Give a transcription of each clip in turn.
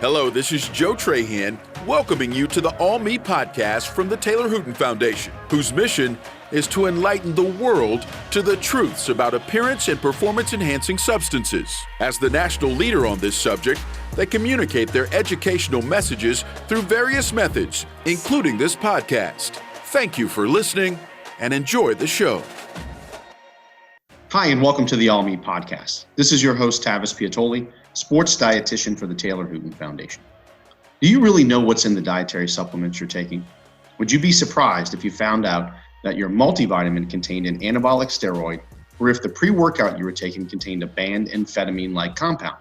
Hello, this is Joe Trahan, welcoming you to the All Me podcast from the Taylor Hooten Foundation, whose mission is to enlighten the world to the truths about appearance and performance-enhancing substances. As the national leader on this subject, they communicate their educational messages through various methods, including this podcast. Thank you for listening and enjoy the show. Hi, and welcome to the All Me podcast. This is your host, Tavis Piatoli, sports dietitian for the Taylor Hooten Foundation. Do you really know what's in the dietary supplements you're taking? Would you be surprised if you found out that your multivitamin contained an anabolic steroid, or if the pre-workout you were taking contained a banned amphetamine-like compound?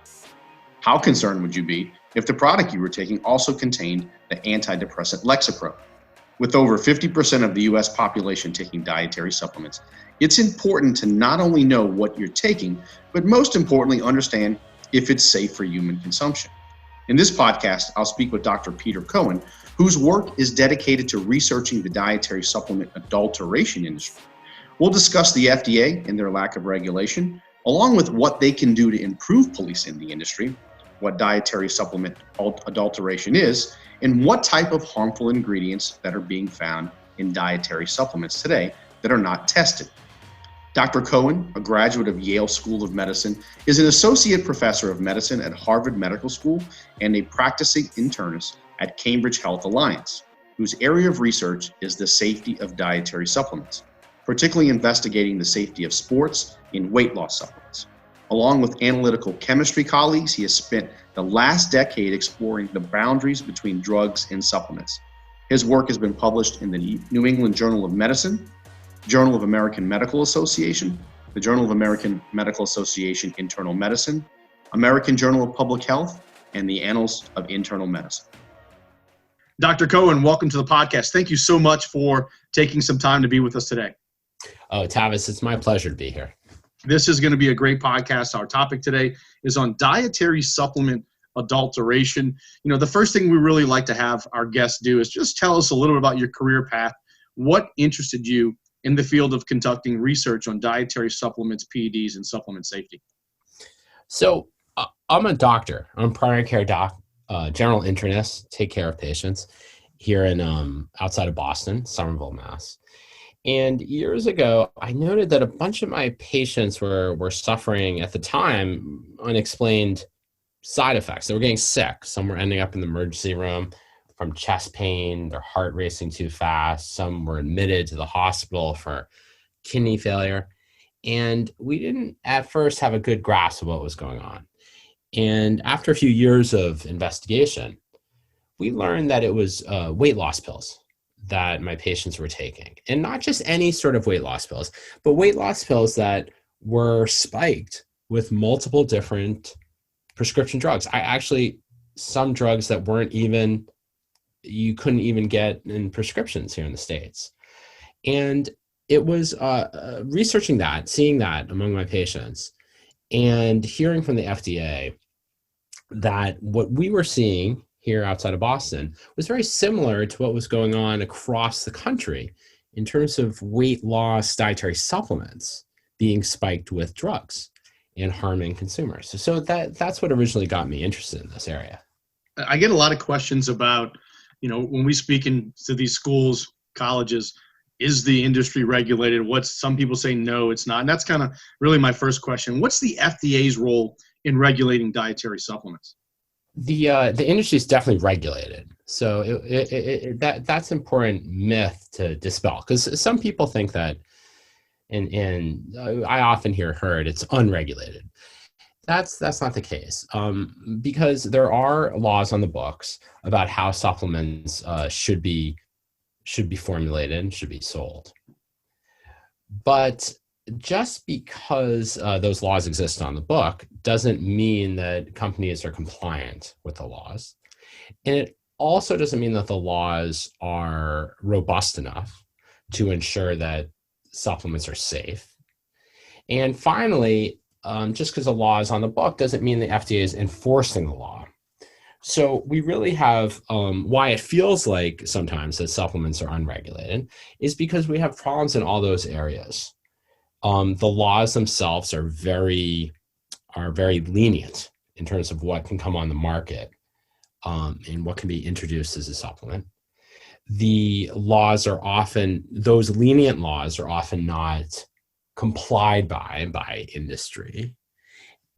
How concerned would you be if the product you were taking also contained the antidepressant Lexapro? With over 50% of the U.S. population taking dietary supplements, it's important to not only know what you're taking, but most importantly, understand if it's safe for human consumption. In this podcast, I'll speak with Dr. Pieter Cohen, whose work is dedicated to researching the dietary supplement adulteration industry. We'll discuss the FDA and their lack of regulation, along with what they can do to improve policing the industry, what dietary supplement adulteration is, and what type of harmful ingredients that are being found in dietary supplements today that are not tested. Dr. Cohen, a graduate of Yale School of Medicine, is an associate professor of medicine at Harvard Medical School and a practicing internist at Cambridge Health Alliance, whose area of research is the safety of dietary supplements, particularly investigating the safety of sports in weight loss supplements. Along with analytical chemistry colleagues, he has spent the last decade exploring the boundaries between drugs and supplements. His work has been published in the New England Journal of Medicine, Journal of American Medical Association, the Journal of American Medical Association Internal Medicine, American Journal of Public Health, and the Annals of Internal Medicine. Dr. Cohen, welcome to the podcast. Thank you so much for taking some time to be with us today. Oh, Tavis, it's my pleasure to be here. This is going to be a great podcast. Our topic today is on dietary supplement adulteration. You know, the first thing we really like to have our guests do is just tell us a little bit about your career path. What interested you in the field of conducting research on dietary supplements, PEDs, and supplement safety? So I'm a doctor. I'm a primary care doc, general internist, take care of patients here in outside of Boston, Somerville, Mass. And years ago, I noted that a bunch of my patients were suffering at the time unexplained side effects. They were getting sick. Some were ending up in the emergency room from chest pain, their heart racing too fast. Some were admitted to the hospital for kidney failure. And we didn't at first have a good grasp of what was going on. And after a few years of investigation, we learned that it was weight loss pills that my patients were taking. And not just any sort of weight loss pills, but weight loss pills that were spiked with multiple different prescription drugs. Some drugs that you couldn't even get in prescriptions here in the States. And it was researching that, seeing that among my patients, and hearing from the FDA that what we were seeing here outside of Boston was very similar to what was going on across the country in terms of weight loss dietary supplements being spiked with drugs and harming consumers. So that's what originally got me interested in this area. I get a lot of questions about, when we speak to these schools, colleges, is the industry regulated? Some people say no, it's not. And that's kind of really my first question. What's the FDA's role in regulating dietary supplements? The industry is definitely regulated. So that's an important myth to dispel, because some people think that, and I often heard it's unregulated. That's not the case, because there are laws on the books about how supplements should be formulated and should be sold. But just because those laws exist on the book doesn't mean that companies are compliant with the laws. And it also doesn't mean that the laws are robust enough to ensure that supplements are safe. And finally, just because a law is on the book doesn't mean the FDA is enforcing the law. So we really have why it feels like sometimes that supplements are unregulated is because we have problems in all those areas. The laws themselves are very lenient in terms of what can come on the market and what can be introduced as a supplement. The laws are often, those lenient laws are often not complied by industry.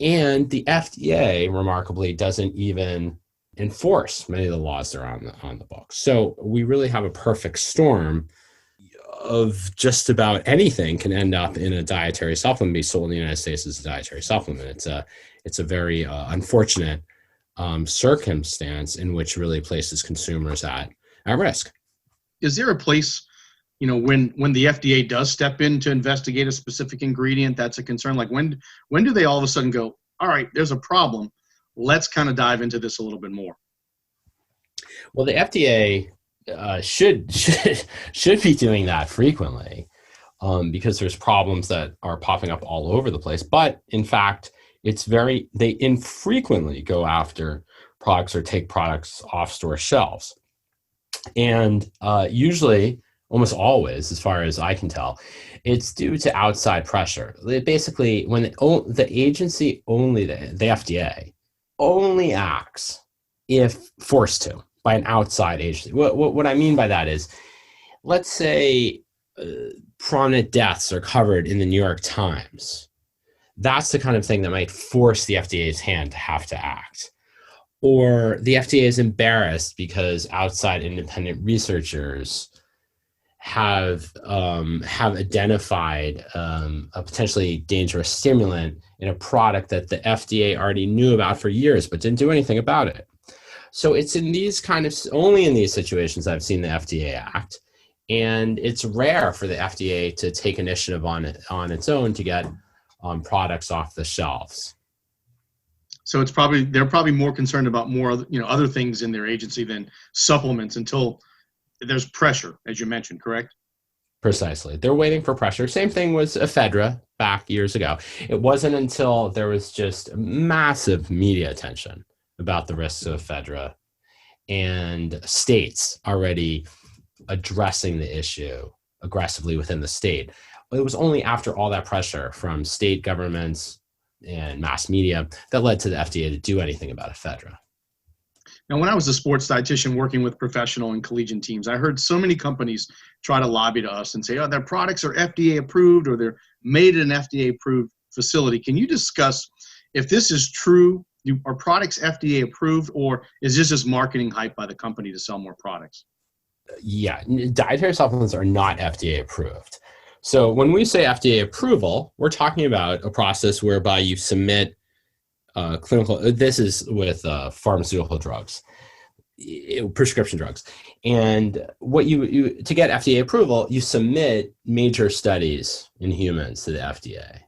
And the FDA, remarkably, doesn't even enforce many of the laws that are on the books. So we really have a perfect storm of just about anything can end up in a dietary supplement, be sold in the United States as a dietary supplement. It's a very unfortunate circumstance in which really places consumers at risk. Is there a place, when the FDA does step in to investigate a specific ingredient that's a concern? Like when do they all of a sudden go, all right, there's a problem, let's kind of dive into this a little bit more? Well, the FDA should be doing that frequently because there's problems that are popping up all over the place. But in fact, they infrequently go after products or take products off store shelves. And usually, almost always, as far as I can tell, it's due to outside pressure. Basically, when the agency the FDA only acts if forced to by an outside agency. What I mean by that is, let's say prominent deaths are covered in the New York Times. That's the kind of thing that might force the FDA's hand to have to act. Or the FDA is embarrassed because outside independent researchers have identified a potentially dangerous stimulant in a product that the FDA already knew about for years but didn't do anything about it. So it's only in these situations I've seen the FDA act, and it's rare for the FDA to take initiative on its own to get products off the shelves. So they're probably more concerned about other things in their agency than supplements until there's pressure, as you mentioned, correct? Precisely. They're waiting for pressure. Same thing was ephedra back years ago. It wasn't until there was just massive media attention about the risks of ephedra and states already addressing the issue aggressively within the state. It was only after all that pressure from state governments and mass media that led to the FDA to do anything about ephedra. Now, when I was a sports dietitian working with professional and collegiate teams, I heard so many companies try to lobby to us and say, their products are FDA approved or they're made in an FDA approved facility. Can you discuss if this is true? Are products FDA approved, or is this just marketing hype by the company to sell more products? Yeah, dietary supplements are not FDA approved. So when we say FDA approval, we're talking about a process whereby you submit this is with pharmaceutical drugs, prescription drugs. And what you to get FDA approval, you submit major studies in humans to the FDA.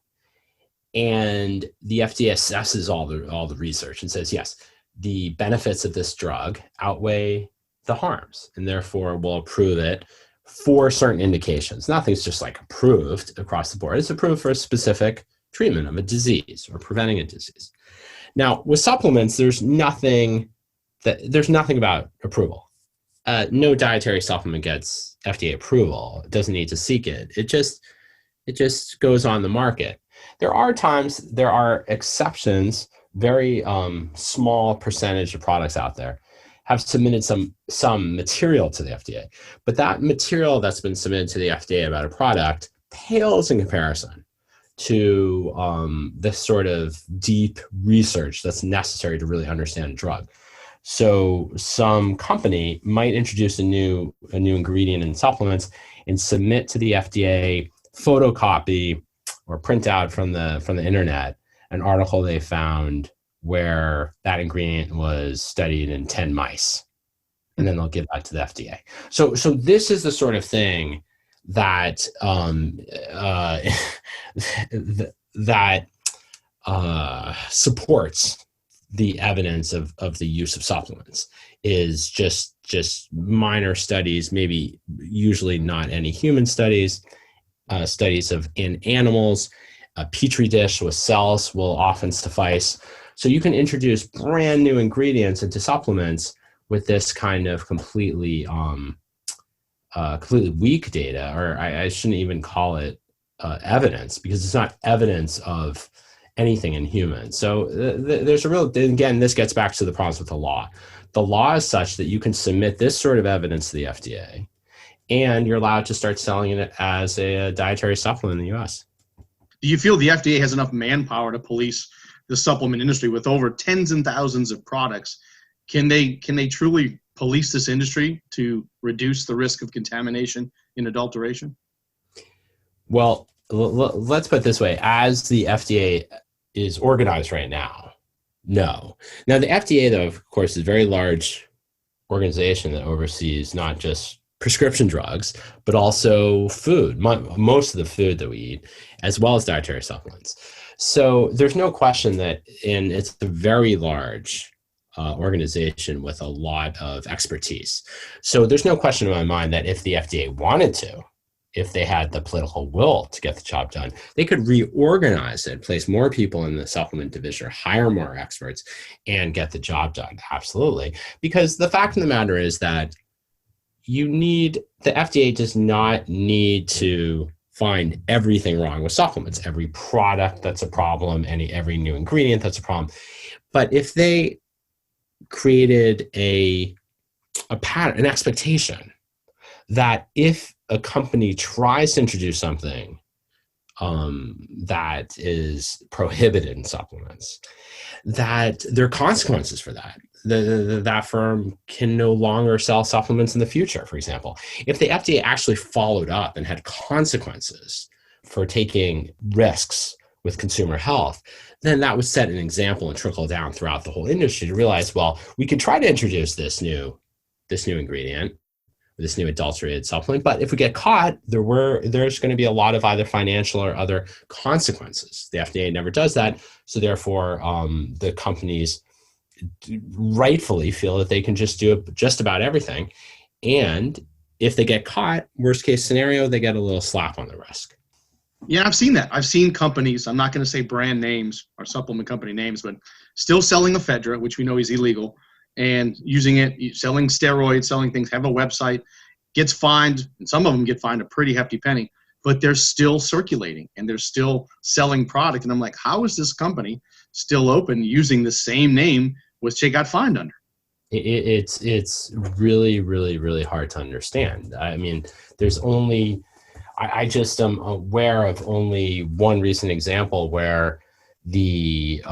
And the FDA assesses all the research and says, yes, the benefits of this drug outweigh the harms, and therefore will approve it for certain indications. Nothing's just like approved across the board. It's approved for a specific treatment of a disease or preventing a disease. Now, with supplements, there's nothing about approval. No dietary supplement gets FDA approval. It doesn't need to seek it. It just goes on the market. There are exceptions, very small percentage of products out there have submitted some material to the FDA. But that material that's been submitted to the FDA about a product pales in comparison to the sort of deep research that's necessary to really understand a drug. So some company might introduce a new ingredient in supplements and submit to the FDA, photocopy or print out from the internet an article they found where that ingredient was studied in 10 mice, and then they'll give that to the FDA. So this is the sort of thing that that supports the evidence of the use of supplements, is just minor studies, maybe usually not any human studies, studies in animals. A petri dish with cells will often suffice. So you can introduce brand new ingredients into supplements with this kind of completely weak data, or I shouldn't even call it evidence, because it's not evidence of anything in humans. So there's a real, again, this gets back to the problems with the law. The law is such that you can submit this sort of evidence to the FDA, and you're allowed to start selling it as a dietary supplement in the US. Do you feel the FDA has enough manpower to police the supplement industry with over tens and thousands of products? Can they truly police this industry to reduce the risk of contamination in adulteration? Well, let's put it this way. As the FDA is organized right now, no. Now, the FDA, though, of course, is a very large organization that oversees not just prescription drugs, but also food, most of the food that we eat, as well as dietary supplements. So there's no question that, and it's a very large organization with a lot of expertise. So there's no question in my mind that if the FDA wanted to, if they had the political will to get the job done, they could reorganize it, place more people in the supplement division, or hire more experts, and get the job done. Absolutely. Because the fact of the matter is that the FDA does not need to find everything wrong with supplements, every product that's a problem, every new ingredient that's a problem. But if they created a pattern, an expectation that if a company tries to introduce something that is prohibited in supplements, that there are consequences for that. That firm can no longer sell supplements in the future, for example. If the FDA actually followed up and had consequences for taking risks with consumer health, then that would set an example and trickle down throughout the whole industry to realize, well, we could try to introduce this new ingredient, this new adulterated supplement, but if we get caught, there's going to be a lot of either financial or other consequences. The FDA never does that, so therefore the companies rightfully feel that they can just do just about everything, and if they get caught, worst case scenario, they get a little slap on the wrist. Yeah, I've seen that. I've seen companies, I'm not going to say brand names or supplement company names, but still selling ephedra, which we know is illegal, and using it, selling steroids, selling things, have a website, gets fined, and some of them get fined a pretty hefty penny, but they're still circulating and they're still selling product. And I'm like, how is this company still open using the same name which they got fined under? It's really, really, really hard to understand. I mean, I just am aware of only one recent example where the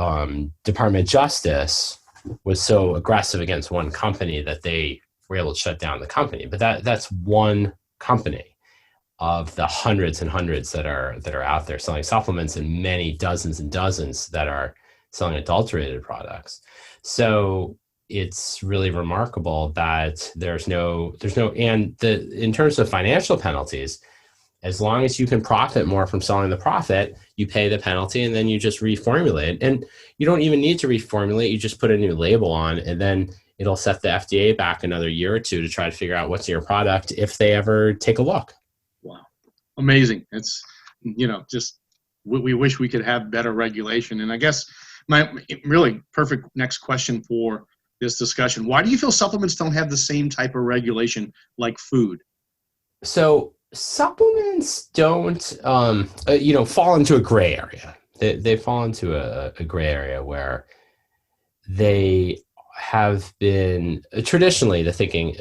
Department of Justice was so aggressive against one company that they were able to shut down the company. But that's one company of the hundreds and hundreds that are out there selling supplements, and many dozens and dozens that are selling adulterated products. So it's really remarkable that in terms of financial penalties, as long as you can profit more from selling the profit, you pay the penalty and then you just reformulate. And you don't even need to reformulate. You just put a new label on, and then it'll set the FDA back another year or two to try to figure out what's in your product if they ever take a look. Wow. Amazing. It's, just we wish we could have better regulation. And I guess my really perfect next question for this discussion, why do you feel supplements don't have the same type of regulation like food? So supplements don't, fall into a gray area. They fall into a gray area where they have been traditionally the thinking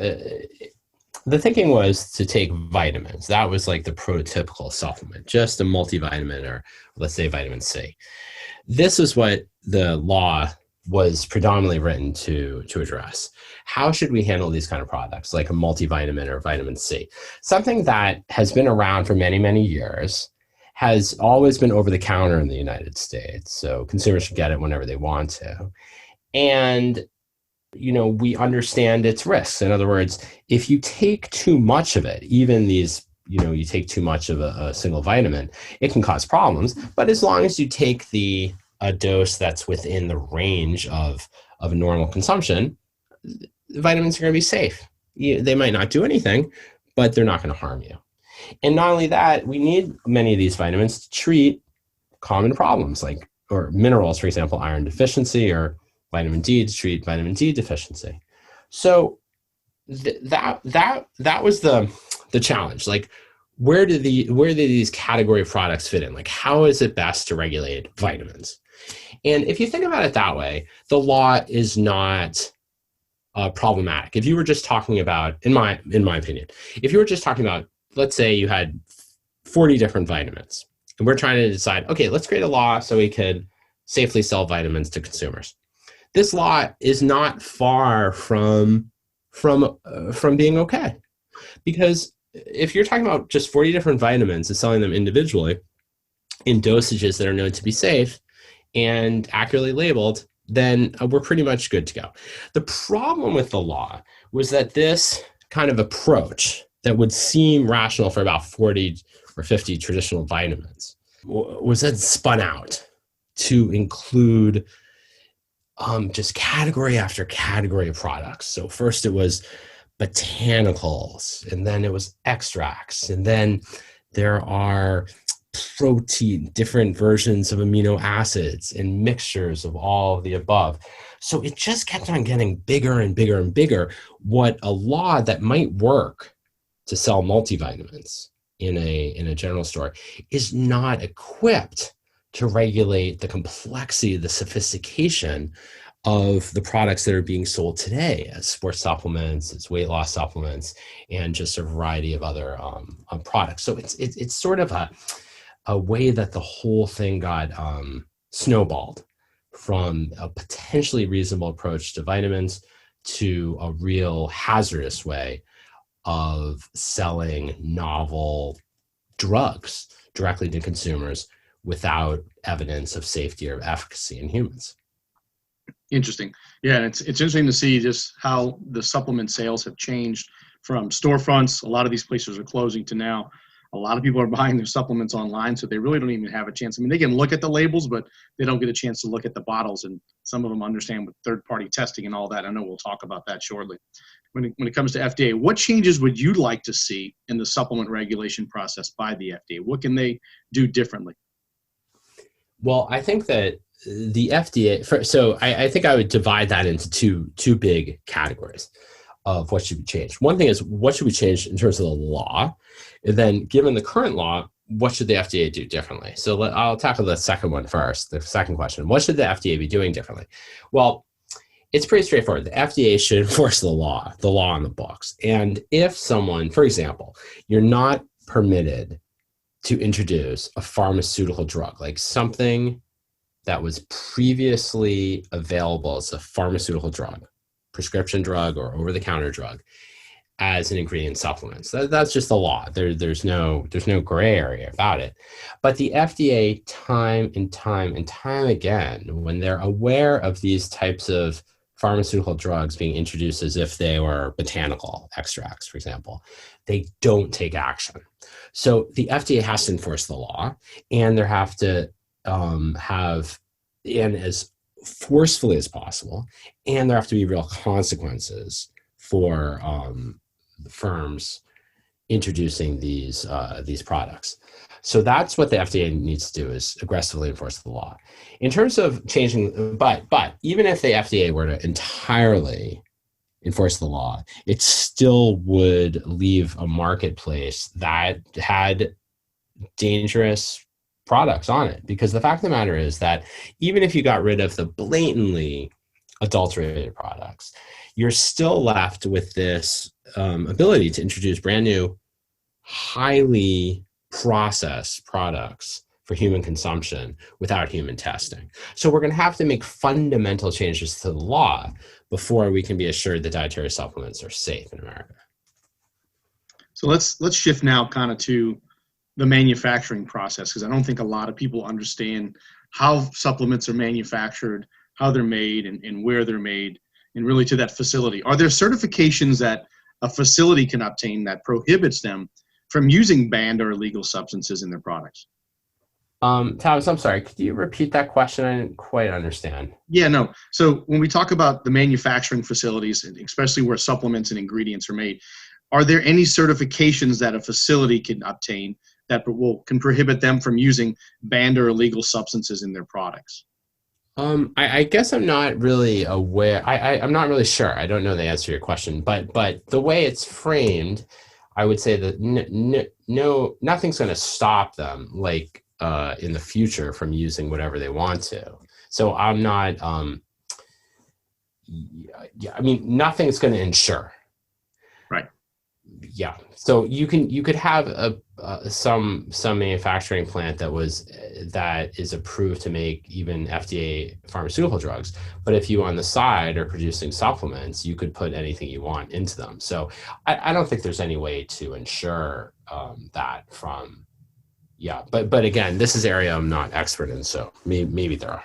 was to take vitamins. That was like the prototypical supplement, just a multivitamin, or let's say vitamin C. This is what the law was predominantly written to address. How should we handle these kind of products, like a multivitamin or vitamin C? Something that has been around for many, many years, has always been over the counter in the United States. So consumers can get it whenever they want to. And, we understand its risks. In other words, if you take too much of it, even these, you take too much of a single vitamin, it can cause problems. But as long as you take a dose that's within the range of a normal consumption, vitamins are going to be safe. They might not do anything, but they're not going to harm you. And not only that, we need many of these vitamins to treat common problems, or minerals, for example, iron deficiency, or vitamin D to treat vitamin D deficiency. So that was the challenge. Where do these category of products fit in? How is it best to regulate vitamins? And if you think about it that way, the law is not problematic. If you were just talking about, in my opinion, if you were just talking about, let's say you had 40 different vitamins, and we're trying to decide, okay, let's create a law so we could safely sell vitamins to consumers. This law is not far from being okay, because if you're talking about just 40 different vitamins and selling them individually in dosages that are known to be safe and accurately labeled, then we're pretty much good to go. The problem with the law was that this kind of approach that would seem rational for about 40 or 50 traditional vitamins was then spun out to include just category after category of products. So first it was botanicals, and then it was extracts, and then there are different versions of amino acids and mixtures of all of the above. So it just kept on getting bigger and bigger and bigger. What a law that might work to sell multivitamins in a general store is not equipped to regulate the complexity, the sophistication of the products that are being sold today as sports supplements, as weight loss supplements, and just a variety of other products. So it's sort of a way that the whole thing got snowballed from a potentially reasonable approach to vitamins to a real hazardous way of selling novel drugs directly to consumers without evidence of safety or efficacy in humans. Interesting. Yeah, and it's interesting to see just how the supplement sales have changed from storefronts. A lot of these places are closing to now a lot of people are buying their supplements online, so they really don't even have a chance. I mean, they can look at the labels, but they don't get a chance to look at the bottles, and some of them understand with third-party testing and all that. I know we'll talk about that shortly. When it comes to FDA, what changes would you like to see in the supplement regulation process by the FDA? What can they do differently? Well, I think that the FDA, I think I would divide that into two big categories of what should be changed. One thing is, what should we change in terms of the law? And then, given the current law, what should the FDA do differently? So I'll tackle the second one first, the second question. What should the FDA be doing differently? Well, it's pretty straightforward. The FDA should enforce the law on the books. And if someone, for example, you're not permitted to introduce a pharmaceutical drug, like something that was previously available as a pharmaceutical drug, prescription drug or over-the-counter drug, as an ingredient in supplements. That's just the law. There's no gray area about it. But the FDA, time and time again, when they're aware of these types of pharmaceutical drugs being introduced as if they were botanical extracts, for example, they don't take action. So the FDA has to enforce the law, and they have to have, and as forcefully as possible, and there have to be real consequences for the firms introducing these products. So that's what the FDA needs to do, is aggressively enforce the law. In terms of changing, but even if the FDA were to entirely enforce the law, it still would leave a marketplace that had dangerous products on it. Because the fact of the matter is that even if you got rid of the blatantly adulterated products, you're still left with this ability to introduce brand new, highly processed products for human consumption without human testing. So we're going to have to make fundamental changes to the law before we can be assured that dietary supplements are safe in America. So let's shift now kind of to the manufacturing process, because I don't think a lot of people understand how supplements are manufactured, how they're made, and where they're made, and really to that facility. Are there certifications that a facility can obtain that prohibits them from using banned or illegal substances in their products? Thomas, I'm sorry, could you repeat that question? I didn't quite understand. Yeah, no. So when we talk about the manufacturing facilities, especially where supplements and ingredients are made, are there any certifications that a facility can obtain that can prohibit them from using banned or illegal substances in their products? I guess I'm not really aware. I'm not really sure. I don't know the answer to your question, but the way it's framed, I would say that nothing's going to stop them, like in the future, from using whatever they want to. So I'm not, I mean, nothing's going to ensure. Right. Yeah. So you could have some manufacturing plant that is approved to make even FDA pharmaceutical drugs. But if you on the side are producing supplements, you could put anything you want into them. So I don't think there's any way to ensure that from, yeah. But again, this is an area I'm not expert in, so maybe there are.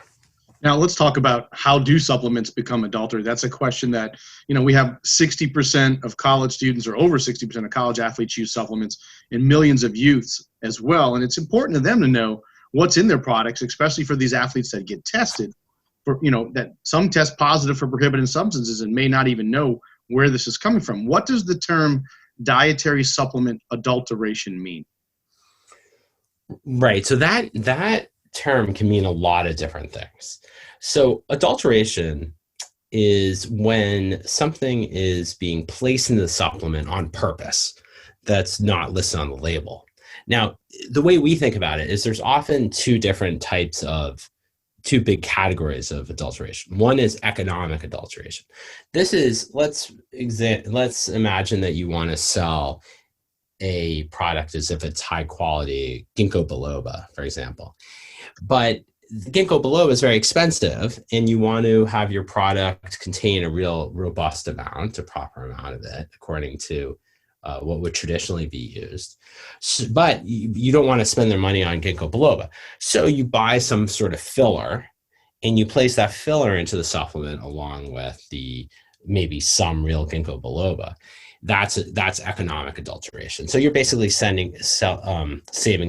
Now let's talk about how do supplements become adulterated. That's a question that, we have 60% of college students or over 60% of college athletes use supplements and millions of youths as well. And it's important to them to know what's in their products, especially for these athletes that get tested for, that some test positive for prohibited substances and may not even know where this is coming from. What does the term dietary supplement adulteration mean? Right. So that term can mean a lot of different things. So adulteration is when something is being placed in the supplement on purpose that's not listed on the label. Now, the way we think about it is there's often two big categories of adulteration. One is economic adulteration. This is, let's imagine that you want to sell a product as if it's high quality ginkgo biloba, for example. But ginkgo biloba is very expensive, and you want to have your product contain a real robust amount, a proper amount of it, according to what would traditionally be used. So, but you don't want to spend their money on ginkgo biloba. So you buy some sort of filler, and you place that filler into the supplement along with maybe some real ginkgo biloba. That's economic adulteration. So you're basically saving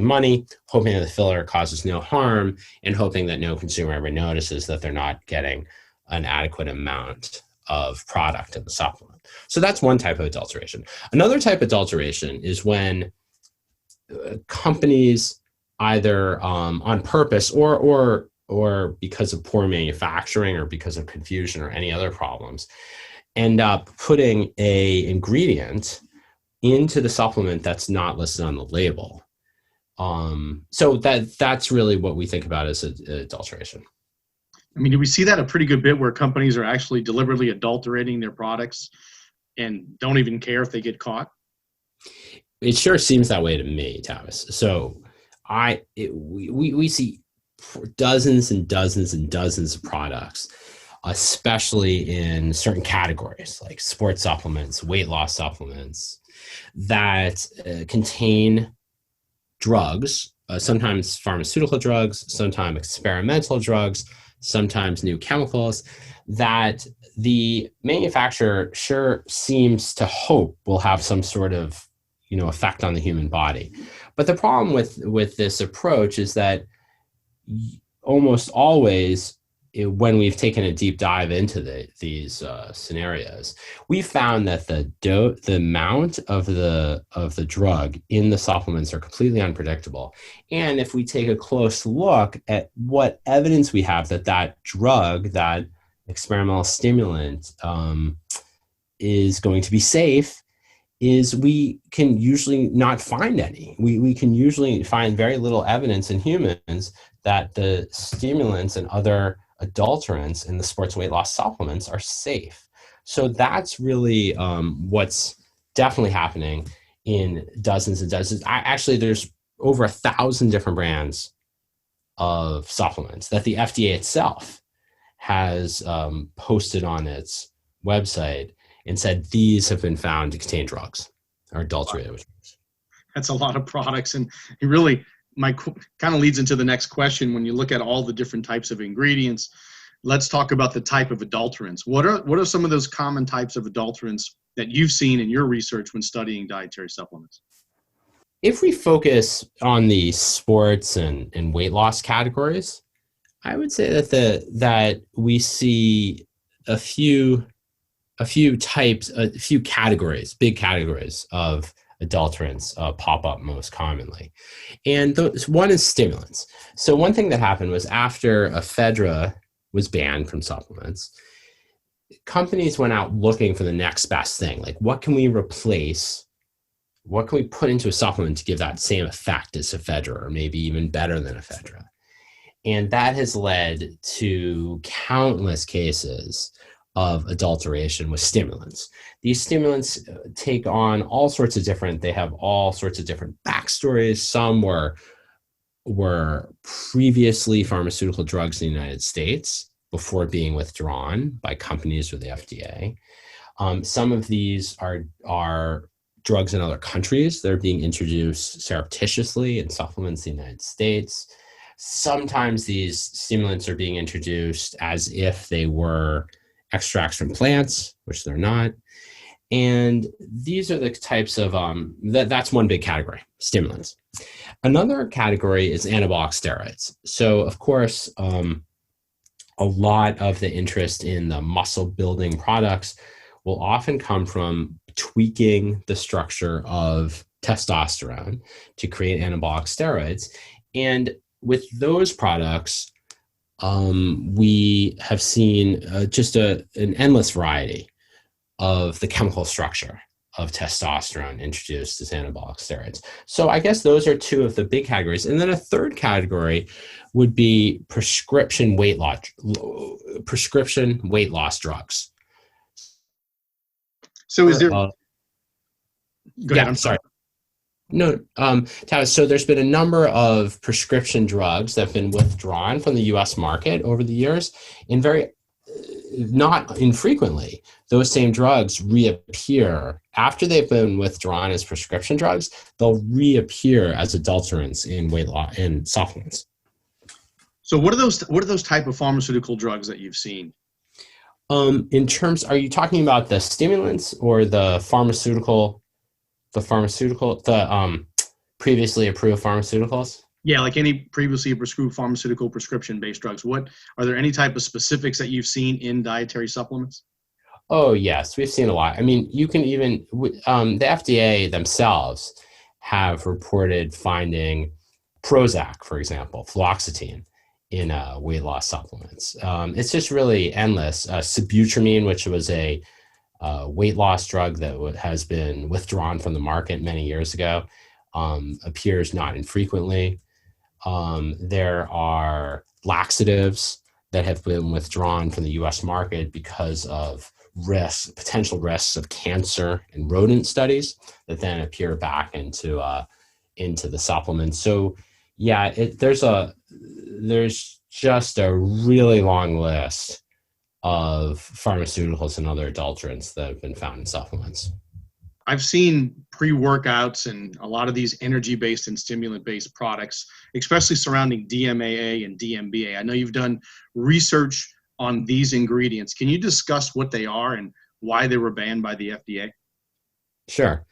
money, hoping that the filler causes no harm, and hoping that no consumer ever notices that they're not getting an adequate amount of product in the supplement. So that's one type of adulteration. Another type of adulteration is when companies either on purpose or because of poor manufacturing or because of confusion or any other problems, end up putting a ingredient into the supplement that's not listed on the label. So that's really what we think about as adulteration. I mean, do we see that a pretty good bit where companies are actually deliberately adulterating their products and don't even care if they get caught? It sure seems that way to me, Tavis. So we see dozens and dozens and dozens of products, especially in certain categories like sports supplements, weight loss supplements, that contain drugs, sometimes pharmaceutical drugs, sometimes experimental drugs, sometimes new chemicals, that the manufacturer sure seems to hope will have some sort of effect on the human body. But the problem with this approach is that almost always, when we've taken a deep dive into these scenarios, we found that the amount of the drug in the supplements are completely unpredictable. And if we take a close look at what evidence we have that drug, that experimental stimulant, is going to be safe, is we can usually not find any. We can usually find very little evidence in humans that the stimulants and other adulterants in the sports weight loss supplements are safe. So that's really what's definitely happening in dozens and dozens. Actually, there's over 1,000 different brands of supplements that the FDA itself has posted on its website and said these have been found to contain drugs or adulterated with drugs. That's a lot of products, and it really kind of leads into the next question. When you look at all the different types of ingredients, let's talk about the type of adulterants. What are some of those common types of adulterants that you've seen in your research when studying dietary supplements? If we focus on the sports and weight loss categories, I would say that we see a few types, a few categories, big categories of adulterants pop up most commonly. And one is stimulants. So one thing that happened was after ephedra was banned from supplements, companies went out looking for the next best thing. Like, what can we replace? What can we put into a supplement to give that same effect as ephedra, or maybe even better than ephedra? And that has led to countless cases of adulteration with stimulants. These stimulants take on all sorts of different, they have all sorts of different backstories. Some were previously pharmaceutical drugs in the United States before being withdrawn by companies or the FDA. Some of these are drugs in other countries that are being introduced surreptitiously in supplements in the United States. Sometimes these stimulants are being introduced as if they were extracts from plants, which they're not. And these are the types of, that's one big category, stimulants. Another category is anabolic steroids. So, of course, a lot of the interest in the muscle building products will often come from tweaking the structure of testosterone to create anabolic steroids. And with those products, we have seen just an endless variety of the chemical structure of testosterone introduced as anabolic steroids. So I guess those are two of the big categories. And then a third category would be prescription weight loss drugs. So is there... Go ahead, I'm sorry. No, Tavis, so there's been a number of prescription drugs that have been withdrawn from the US market over the years, and very not infrequently, those same drugs reappear after they've been withdrawn as prescription drugs. They'll reappear as adulterants in weight loss in supplements. So what are those type of pharmaceutical drugs that you've seen? In terms, are you talking about the stimulants or the previously approved pharmaceuticals? Yeah, like any previously approved pharmaceutical prescription-based drugs. Are there any type of specifics that you've seen in dietary supplements? Oh, yes, we've seen a lot. I mean, you can even, the FDA themselves have reported finding Prozac, for example, fluoxetine in weight loss supplements. It's just really endless. Sibutramine, which was a weight loss drug that has been withdrawn from the market many years ago, appears not infrequently. There are laxatives that have been withdrawn from the US market because of potential risks of cancer in rodent studies that then appear back into the supplements. So yeah, there's just a really long list of pharmaceuticals and other adulterants that have been found in supplements. I've seen pre-workouts and a lot of these energy-based and stimulant-based products, especially surrounding DMAA and DMBA. I know you've done research on these ingredients. Can you discuss what they are and why they were banned by the FDA? Sure.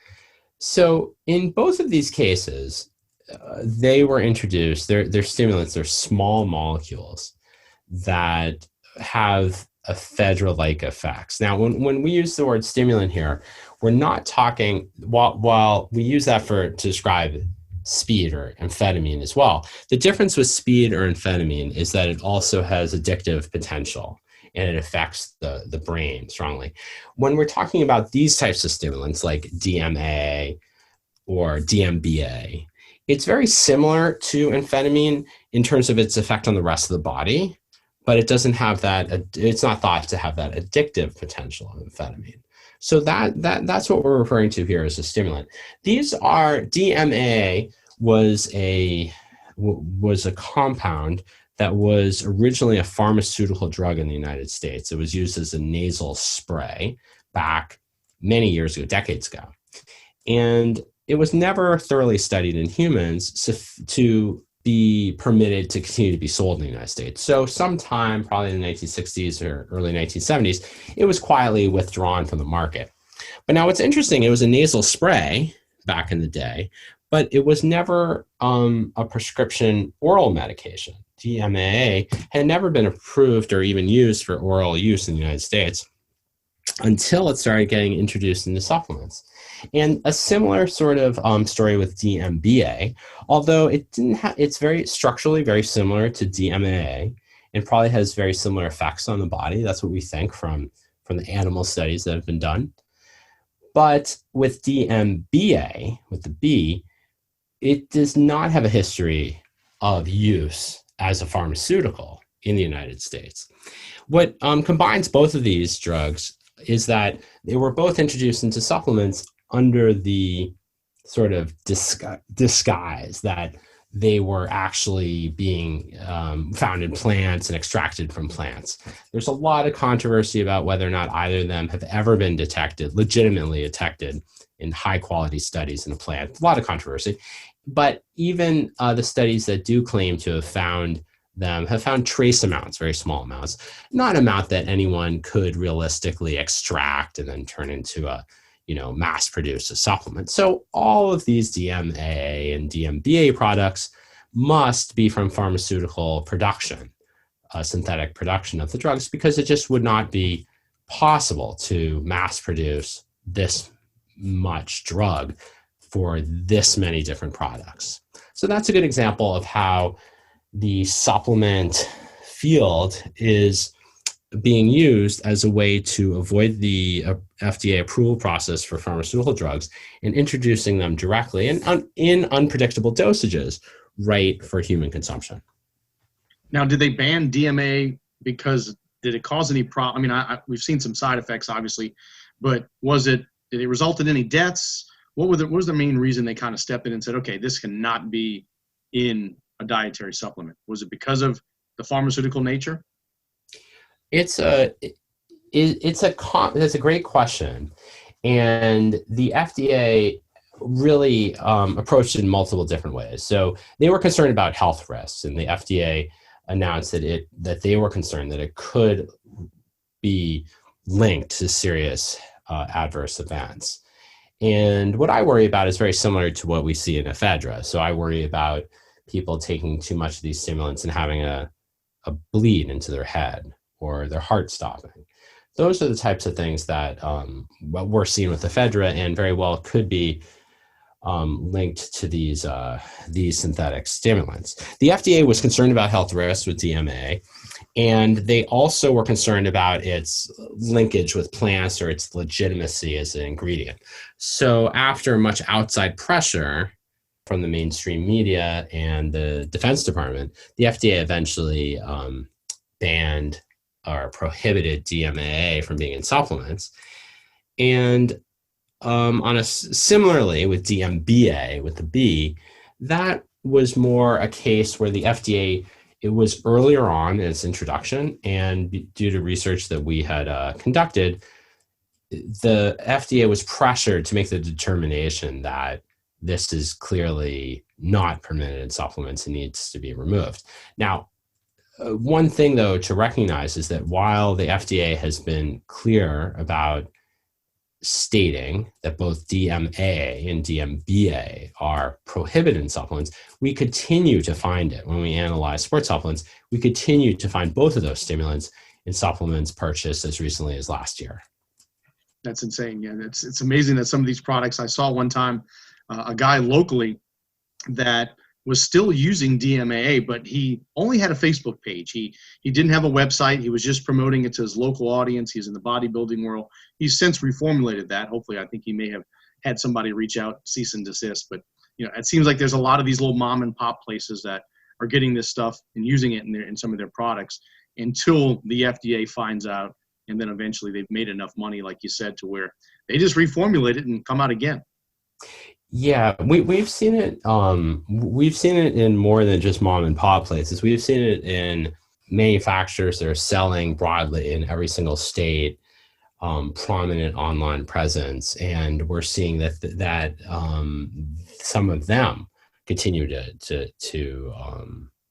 So in both of these cases, they were introduced, they're stimulants, they're small molecules that have ephedra-like effects. Now, when we use the word stimulant here, we're not talking, while we use that to describe speed or amphetamine as well. The difference with speed or amphetamine is that it also has addictive potential and it affects the brain strongly. When we're talking about these types of stimulants like DMA or DMBA, it's very similar to amphetamine in terms of its effect on the rest of the body, but it doesn't have that, it's not thought to have that addictive potential of amphetamine. So that's what we're referring to here as a stimulant. DMA was a compound that was originally a pharmaceutical drug in the United States. It was used as a nasal spray back many years ago, decades ago. And it was never thoroughly studied in humans to be permitted to continue to be sold in the United States. So sometime probably in the 1960s or early 1970s, it was quietly withdrawn from the market. But now what's interesting, it was a nasal spray back in the day, but it was never a prescription oral medication. DMAA had never been approved or even used for oral use in the United States until it started getting introduced into supplements. And a similar sort of story with DMBA, although it's very structurally very similar to DMAA and probably has very similar effects on the body. That's what we think from the animal studies that have been done. But with DMBA, with the B, it does not have a history of use as a pharmaceutical in the United States. What combines both of these drugs is that they were both introduced into supplements under the sort of disguise that they were actually being found in plants and extracted from plants. There's a lot of controversy about whether or not either of them have ever been legitimately detected in high quality studies in a plant. A lot of controversy. But even the studies that do claim to have found them have found trace amounts, very small amounts, not an amount that anyone could realistically extract and then turn into a mass produce a supplement. So all of these DMAA and DMBA products must be from pharmaceutical production, synthetic production of the drugs, because it just would not be possible to mass produce this much drug for this many different products. So that's a good example of how the supplement field is being used as a way to avoid the FDA approval process for pharmaceutical drugs and introducing them directly and in unpredictable dosages right for human consumption. Now, did they ban DMA because did it cause any problem? I mean, we've seen some side effects, obviously, but did it result in any deaths? What was the main reason they kind of stepped in and said, okay, this cannot be in a dietary supplement? Was it because of the pharmaceutical nature? That's a great question, and the FDA really approached it in multiple different ways. So they were concerned about health risks, and the FDA announced that they were concerned that it could be linked to serious adverse events. And what I worry about is very similar to what we see in ephedra. So I worry about people taking too much of these stimulants and having a bleed into their head or their heart stopping. Those are the types of things that we're seeing with ephedra and very well could be linked to these synthetic stimulants. The FDA was concerned about health risks with DMA, and they also were concerned about its linkage with plants or its legitimacy as an ingredient. So after much outside pressure from the mainstream media and the Defense Department, the FDA eventually banned or prohibited DMAA from being in supplements. And similarly with DMBA, with the B, that was more a case where the FDA, it was earlier on in its introduction, and due to research that we had conducted, the FDA was pressured to make the determination that this is clearly not permitted in supplements and needs to be removed. Now, one thing, though, to recognize is that while the FDA has been clear about stating that both DMA and DMBA are prohibited in supplements, we continue to find it. When we analyze sports supplements, we continue to find both of those stimulants in supplements purchased as recently as last year. That's insane. Yeah, it's amazing that some of these products, I saw one time a guy locally that was still using DMAA, but he only had a Facebook page. He didn't have a website. He was just promoting it to his local audience. He's in the bodybuilding world. He's since reformulated that. Hopefully, I think he may have had somebody reach out, cease and desist. But it seems like there's a lot of these little mom and pop places that are getting this stuff and using it in some of their products until the FDA finds out, and then eventually they've made enough money, like you said, to where they just reformulate it and come out again. Yeah, we've seen it. We've seen it in more than just mom and pop places. We've seen it in manufacturers that are selling broadly in every single state, prominent online presence, and we're seeing that some of them continue to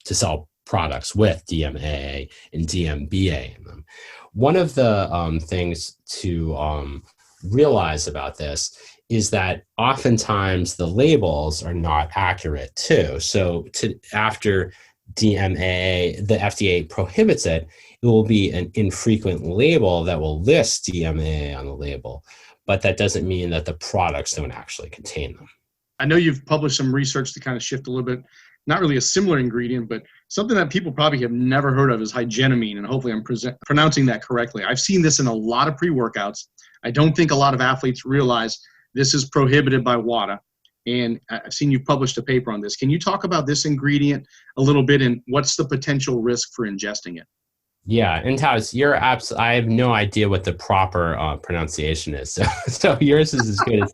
sell products with DMAA and DMBA in them. One of the things to realize about this is that oftentimes the labels are not accurate too. So after DMAA, the FDA prohibits it, it will be an infrequent label that will list DMAA on the label, but that doesn't mean that the products don't actually contain them. I know you've published some research to kind of shift a little bit, not really a similar ingredient, but something that people probably have never heard of is Hygenamine, and hopefully I'm pronouncing that correctly. I've seen this in a lot of pre-workouts. I don't think a lot of athletes realize this is prohibited by WADA. And I've seen you published a paper on this. Can you talk about this ingredient a little bit and what's the potential risk for ingesting it? Yeah, and Taz, I have no idea what the proper pronunciation is. So yours is as good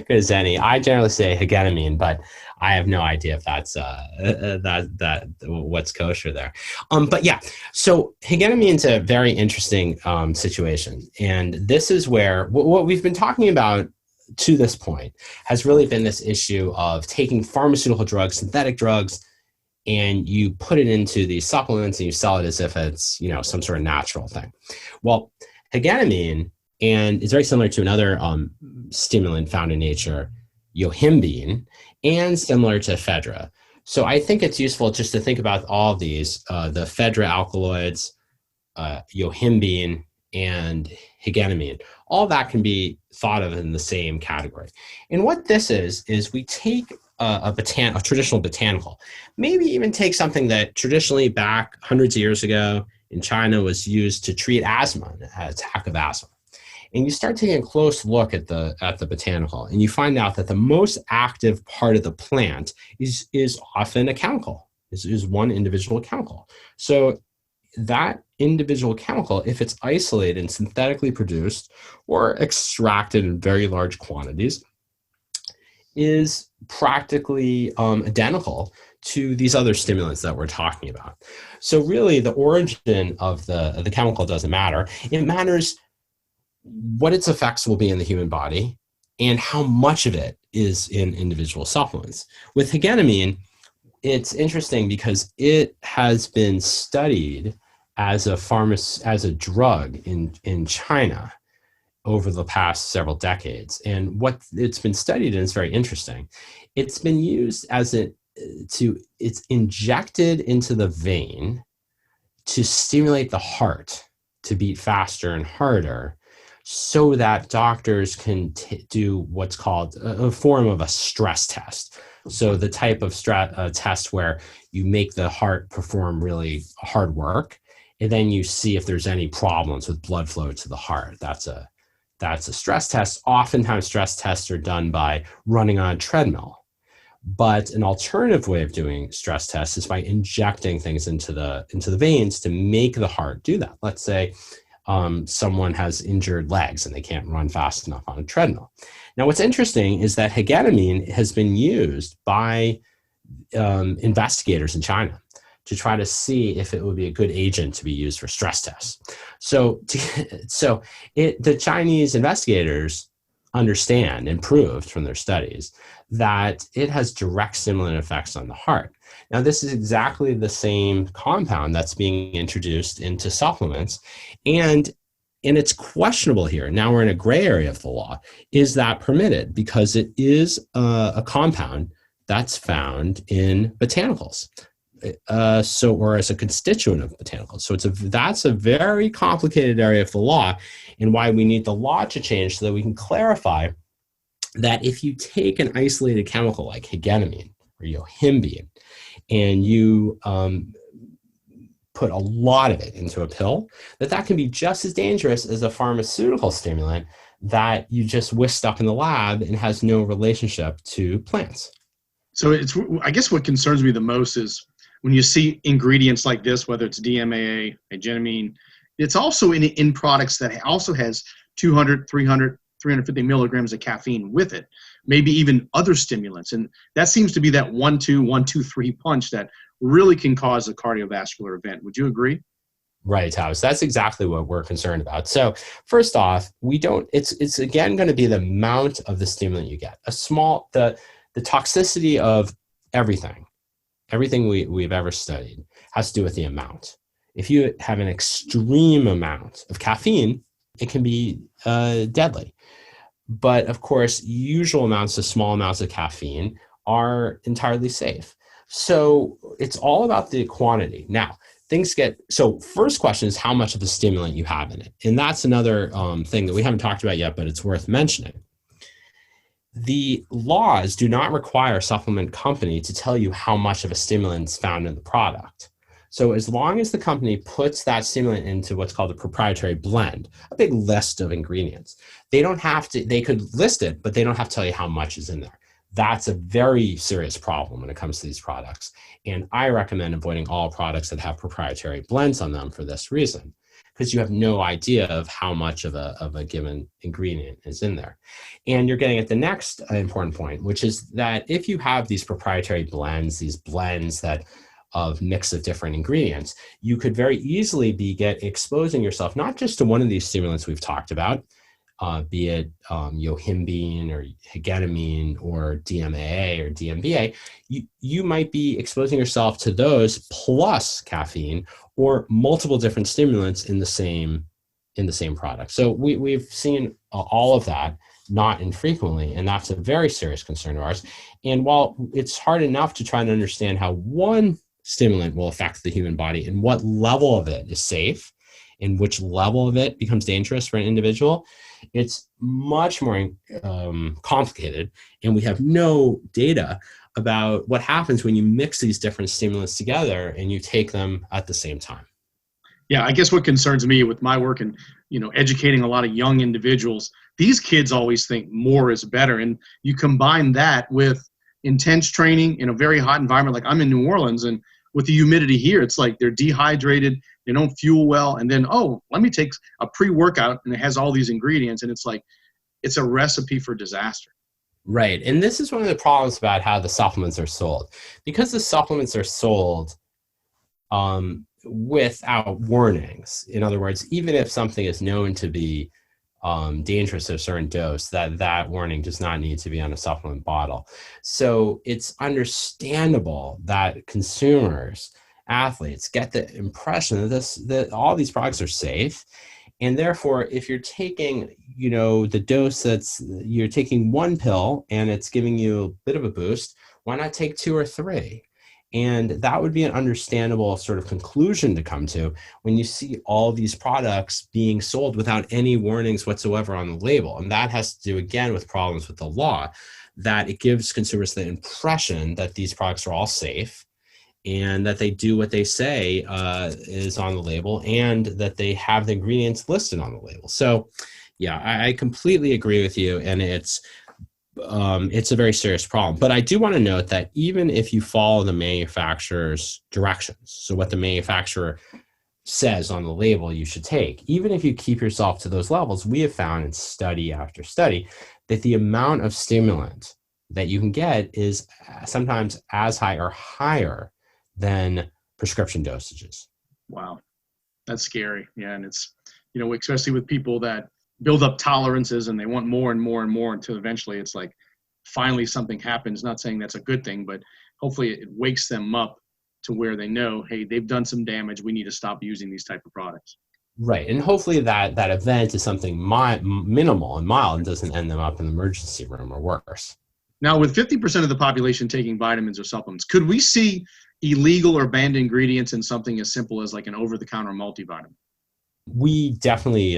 as any. I generally say Hygenamine, but I have no idea if that's that what's kosher there. But yeah, so Hygenamine is a very interesting situation, and this is where what we've been talking about to this point has really been this issue of taking pharmaceutical drugs, synthetic drugs, and you put it into these supplements and you sell it as if it's, some sort of natural thing. Well, Hygenamine, and it's very similar to another stimulant found in nature, yohimbine, and similar to ephedra. So I think it's useful just to think about all of these, the ephedra alkaloids, yohimbine, and Hygenamine. All that can be thought of in the same category. And what this is we take a traditional botanical, maybe even take something that traditionally back hundreds of years ago in China was used to treat asthma, an attack of asthma. And you start taking a close look at the botanical, and you find out that the most active part of the plant is often a chemical, is one individual chemical. So that individual chemical, if it's isolated and synthetically produced or extracted in very large quantities, is practically identical to these other stimulants that we're talking about. So really the origin of the chemical doesn't matter. It matters what its effects will be in the human body and how much of it is in individual supplements. With Hygenamine, it's interesting because it has been studied as a drug in China over the past several decades. And what it's been studied, and it's very interesting, it's been used it's injected into the vein to stimulate the heart to beat faster and harder so that doctors can do what's called a form of a stress test. So the type of test where you make the heart perform really hard work, and then you see if there's any problems with blood flow to the heart. That's a stress test. Oftentimes stress tests are done by running on a treadmill. But an alternative way of doing stress tests is by injecting things into the veins to make the heart do that. Let's say someone has injured legs and they can't run fast enough on a treadmill. Now, what's interesting is that Hygenamine has been used by investigators in China to try to see if it would be a good agent to be used for stress tests. So the Chinese investigators understand and proved from their studies that it has direct stimulant effects on the heart. Now, this is exactly the same compound that's being introduced into supplements, and it's questionable here. Now we're in a gray area of the law. Is that permitted? Because it is a compound that's found in botanicals. Or as a constituent of botanicals. So that's a very complicated area of the law, and why we need the law to change so that we can clarify that if you take an isolated chemical like Hygenamine or yohimbine and you put a lot of it into a pill, that can be just as dangerous as a pharmaceutical stimulant that you just whisked up in the lab and has no relationship to plants. So I guess what concerns me the most is when you see ingredients like this, whether it's DMAA, Hygenamine, it's also in products that also has 200, 300, 350 milligrams of caffeine with it, maybe even other stimulants. And that seems to be that 1-2-1-2-3 punch that really can cause a cardiovascular event. Would you agree? Right, Tavis. That's exactly what we're concerned about. So first off, it's again going to be the amount of the stimulant you get. The toxicity of everything we've ever studied has to do with the amount. If you have an extreme amount of caffeine, it can be deadly. But of course, usual amounts of small amounts of caffeine are entirely safe. So it's all about the quantity. Now, so first question is how much of the stimulant you have in it. And that's another thing that we haven't talked about yet, but it's worth mentioning. The laws do not require a supplement company to tell you how much of a stimulant is found in the product. So as long as the company puts that stimulant into what's called a proprietary blend, a big list of ingredients, they could list it, but they don't have to tell you how much is in there. that's a very serious problem when it comes to these products. And I recommend avoiding all products that have proprietary blends on them for this reason, because you have no idea of how much of a given ingredient is in there. And you're getting at the next important point, which is that if you have these proprietary blends, these blends that of mix of different ingredients, you could very easily be exposing yourself not just to one of these stimulants we've talked about, be it yohimbine or hygenamine or DMAA or DMBA, you might be exposing yourself to those plus caffeine or multiple different stimulants in the same product. So we've seen all of that not infrequently, and that's a very serious concern of ours. And while it's hard enough to try to understand how one stimulant will affect the human body and what level of it is safe and which level of it becomes dangerous for an individual, it's much more complicated, and we have no data about what happens when you mix these different stimulants together and you take them at the same time. Yeah, I guess what concerns me with my work and educating a lot of young individuals, these kids always think more is better, and you combine that with intense training in a very hot environment. Like I'm in New Orleans, and with the humidity here, it's like they're dehydrated, they don't fuel well, and then, let me take a pre-workout and it has all these ingredients, and it's like, it's a recipe for disaster. Right, and this is one of the problems about how the supplements are sold. Because the supplements are sold without warnings, in other words, even if something is known to be dangerous at a certain dose, that warning does not need to be on a supplement bottle. So it's understandable that consumers, athletes, get the impression that all these products are safe, and therefore, if you're taking the dose you're taking one pill and it's giving you a bit of a boost, why not take 2 or 3? And that would be an understandable sort of conclusion to come to when you see all these products being sold without any warnings whatsoever on the label. And that has to do, again, with problems with the law, that it gives consumers the impression that these products are all safe and that they do what they say is on the label and that they have the ingredients listed on the label. So, yeah, I completely agree with you, and it's a very serious problem. But I do want to note that even if you follow the manufacturer's directions, so what the manufacturer says on the label you should take, even if you keep yourself to those levels, we have found in study after study that the amount of stimulant that you can get is sometimes as high or higher than prescription dosages. Wow, that's scary. Yeah, and it's, especially with people that build up tolerances and they want more and more and more until eventually it's like finally something happens. Not saying that's a good thing, but hopefully it wakes them up to where they know, hey, they've done some damage. We need to stop using these type of products. Right. And hopefully that event is something minimal and mild and doesn't end them up in the emergency room or worse. Now, with 50% of the population taking vitamins or supplements, could we see illegal or banned ingredients in something as simple as like an over-the-counter multivitamin? We definitely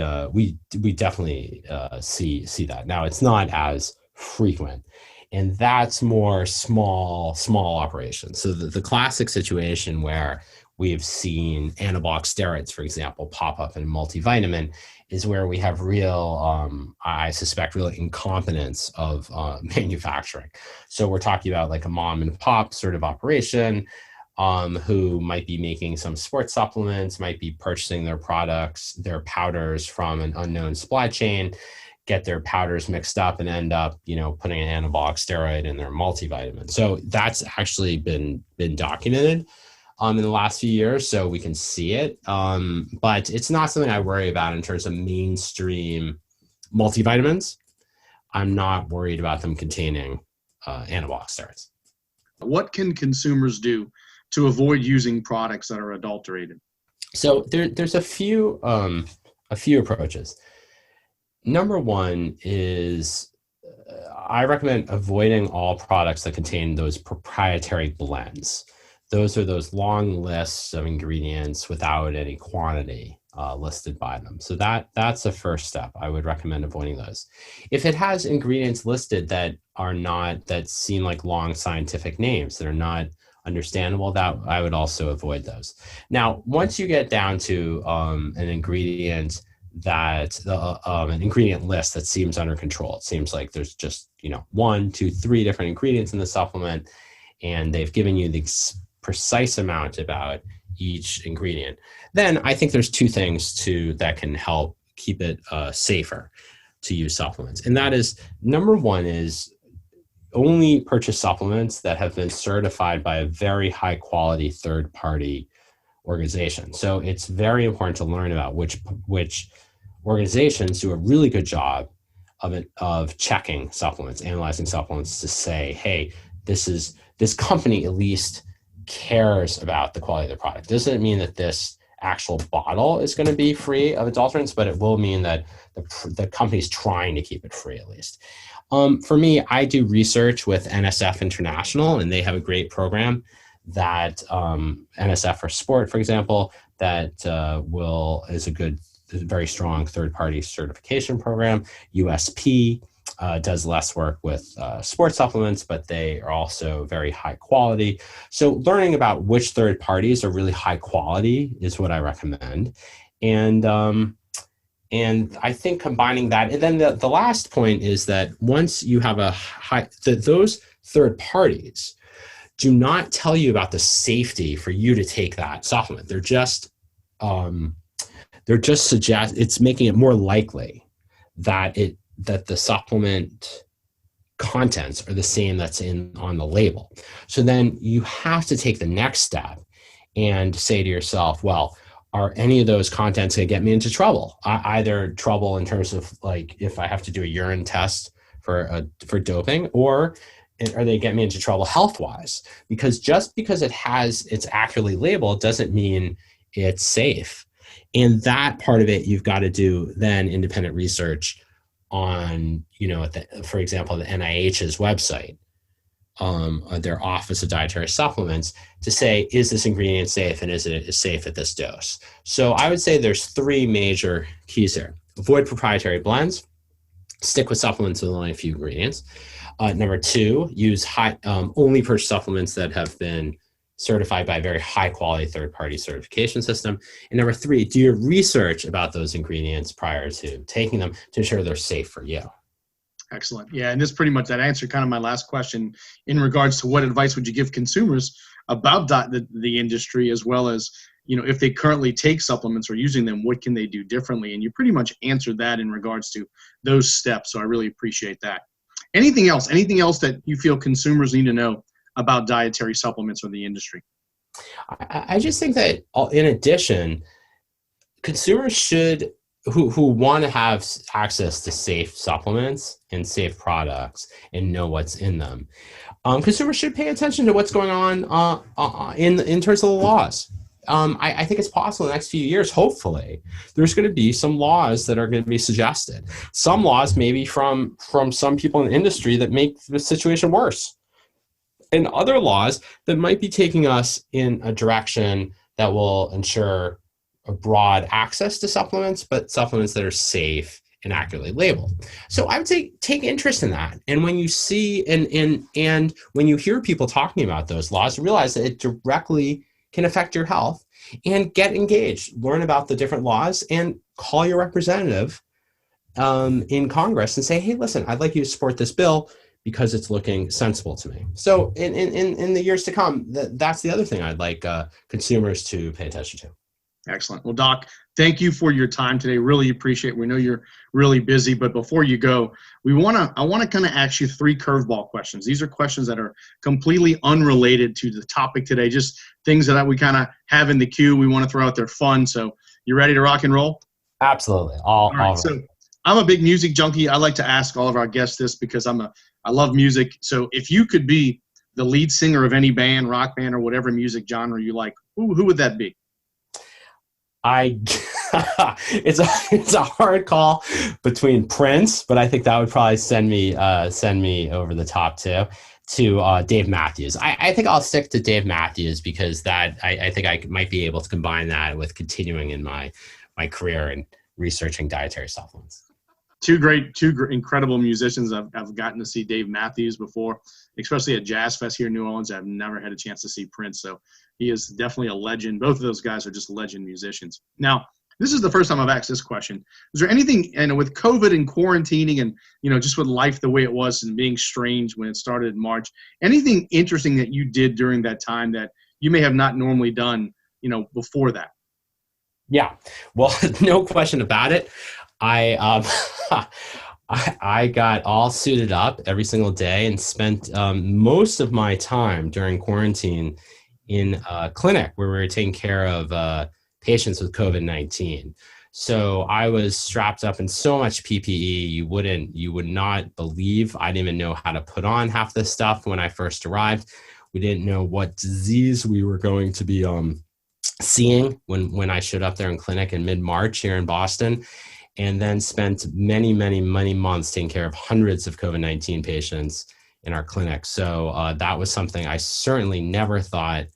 see that. Now, it's not as frequent, and that's more small operations. So the classic situation where we've seen anabolic steroids, for example, pop up in multivitamin is where we have real, I suspect, real incompetence of manufacturing. So we're talking about like a mom and pop sort of operation who might be making some sports supplements, might be purchasing their products, their powders from an unknown supply chain, get their powders mixed up and end up, putting an anabolic steroid in their multivitamin. So that's actually been documented in the last few years, so we can see it. But it's not something I worry about in terms of mainstream multivitamins. I'm not worried about them containing anabolic steroids. What can consumers do to avoid using products that are adulterated? So there's a few approaches. Number one is I recommend avoiding all products that contain those proprietary blends. Those are those long lists of ingredients without any quantity listed by them. So that's the first step. I would recommend avoiding those. If it has ingredients listed that seem like long scientific names that are not understandable, that I would also avoid those. Now, once you get down to an ingredient an ingredient list that seems under control. It seems like there's just, 1, 2, 3 different ingredients in the supplement, and they've given you the precise amount about each ingredient. Then I think there's 2 things that can help keep it safer to use supplements. And that is, number 1 is only purchase supplements that have been certified by a very high quality third-party organization. So it's very important to learn about which organizations do a really good job of checking supplements, analyzing supplements to say, hey, this company at least cares about the quality of the product. Doesn't mean that this actual bottle is going to be free of adulterants, but it will mean that the company's trying to keep it free at least. For me, I do research with NSF International, and they have a great program that NSF for Sport, for example, that is a good, very strong third-party certification program. USP does less work with sports supplements, but they are also very high quality. So learning about which third parties are really high quality is what I recommend. And I think combining that, and then the last point is that once you have those third parties do not tell you about the safety for you to take that supplement. They're just suggest it's making it more likely that the supplement contents are the same that's on the label. So then you have to take the next step and say to yourself, well, are any of those contents going to get me into trouble? Either trouble in terms of like if I have to do a urine test for doping, or are they get me into trouble health-wise? Because just because it's accurately labeled doesn't mean it's safe. And that part of it, you've got to do then independent research on, for example, the NIH's website, their Office of Dietary Supplements, to say, is this ingredient safe and is it safe at this dose? So I would say there's 3 major keys here. Avoid proprietary blends, stick with supplements with only a few ingredients. Number 2, use only purchase supplements that have been certified by a very high quality third-party certification system. And number 3, do your research about those ingredients prior to taking them to ensure they're safe for you. Excellent. Yeah, and this pretty much that answered kind of my last question in regards to what advice would you give consumers about the industry, as well as, if they currently take supplements or using them, what can they do differently? And you pretty much answered that in regards to those steps. So I really appreciate that. Anything else that you feel consumers need to know about dietary supplements or the industry? I just think that in addition, consumers who want to have access to safe supplements and safe products and know what's in them, consumers should pay attention to what's going on in terms of the laws. I think it's possible in the next few years, hopefully, there's going to be some laws that are going to be suggested. Some laws maybe from some people in the industry that make the situation worse. And other laws that might be taking us in a direction that will ensure a broad access to supplements, but supplements that are safe and accurately labeled. So I would say take interest in that. And when you see and when you hear people talking about those laws, realize that it directly can affect your health, and get engaged. Learn about the different laws and call your representative in Congress and say, hey, listen, I'd like you to support this bill because it's looking sensible to me. So in the years to come, that's the other thing I'd like consumers to pay attention to. Excellent. Well, Doc, thank you for your time today. Really appreciate it. We know you're really busy, but before you go, I want to kind of ask you 3 curveball questions. These are questions that are completely unrelated to the topic today, just things that we kind of have in the queue. We want to throw out there fun. So you ready to rock and roll? Absolutely. All right. So I'm a big music junkie. I like to ask all of our guests this because I love music. So if you could be the lead singer of any band, rock band, or whatever music genre you like, who would that be? It's a hard call between Prince, but I think that would probably send me over the top to Dave Matthews. I think I'll stick to Dave Matthews because that I think I might be able to combine that with continuing in my career and researching dietary supplements. Two incredible musicians. I've gotten to see Dave Matthews before, especially at Jazz Fest here in New Orleans. I've never had a chance to see Prince, so he is definitely a legend. Both of those guys are just legend musicians. Now, This is the first time I've asked this question. Is there anything, and with COVID and quarantining and, just with life the way it was and being strange when it started in March, anything interesting that you did during that time that you may have not normally done, before that? Yeah, well, no question about it. I I got all suited up every single day and spent most of my time during quarantine in a clinic where we were taking care of patients with COVID-19. So I was strapped up in so much PPE, you would not believe. I didn't even know how to put on half this stuff when I first arrived. We didn't know what disease we were going to be seeing when I showed up there in clinic in mid-March here in Boston, and then spent many months taking care of hundreds of COVID-19 patients in our clinic. So that was something I certainly never thought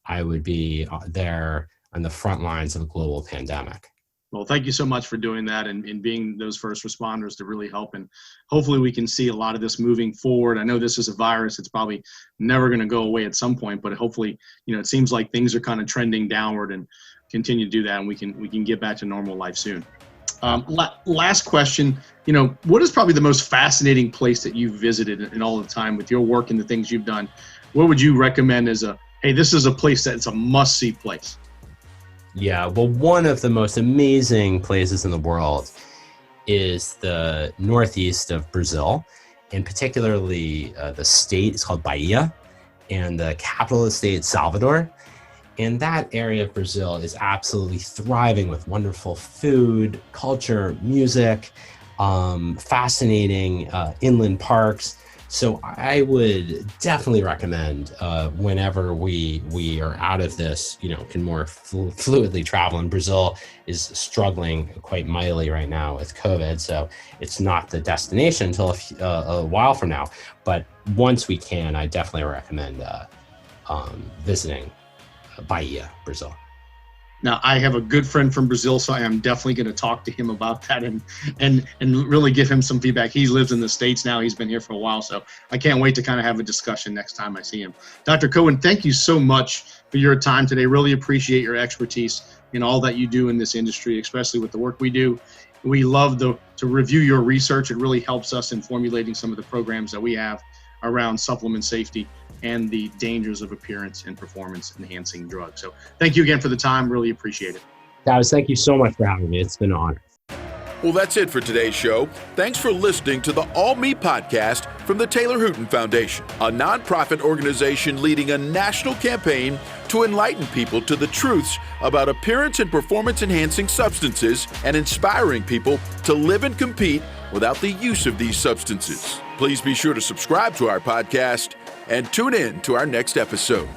I would be there on the front lines of a global pandemic. Well, thank you so much for doing that and being those first responders to really help. And hopefully we can see a lot of this moving forward. I know this is a virus. It's probably never going to go away at some point, but hopefully, it seems like things are kind of trending downward and continue to do that. And we can get back to normal life soon. Last question, what is probably the most fascinating place that you've visited in all the time with your work and the things you've done? What would you recommend as hey, this is a place that's a must-see place? Yeah, well, one of the most amazing places in the world is the northeast of Brazil, and particularly the state is called Bahia, and the capital of the state, Salvador. And that area of Brazil is absolutely thriving with wonderful food, culture, music, fascinating inland parks. So I would definitely recommend whenever we are out of this, can more fluidly travel. And Brazil is struggling quite mightily right now with COVID. So it's not the destination until a while from now. But once we can, I definitely recommend visiting Bahia, Brazil. Now, I have a good friend from Brazil, so I am definitely going to talk to him about that and really give him some feedback. He lives in the States now. He's been here for a while, so I can't wait to kind of have a discussion next time I see him. Dr. Cohen, thank you so much for your time today. Really appreciate your expertise in all that you do in this industry, especially with the work we do. We love to review your research. It really helps us in formulating some of the programs that we have around supplement safety and the dangers of appearance and performance enhancing drugs. So thank you again for the time. Really appreciate it. Tavis, thank you so much for having me. It's been an honor. Well, that's it for today's show. Thanks for listening to the All Me podcast from the Taylor Hooten Foundation, a nonprofit organization leading a national campaign to enlighten people to the truths about appearance and performance-enhancing substances and inspiring people to live and compete without the use of these substances. Please be sure to subscribe to our podcast and tune in to our next episode.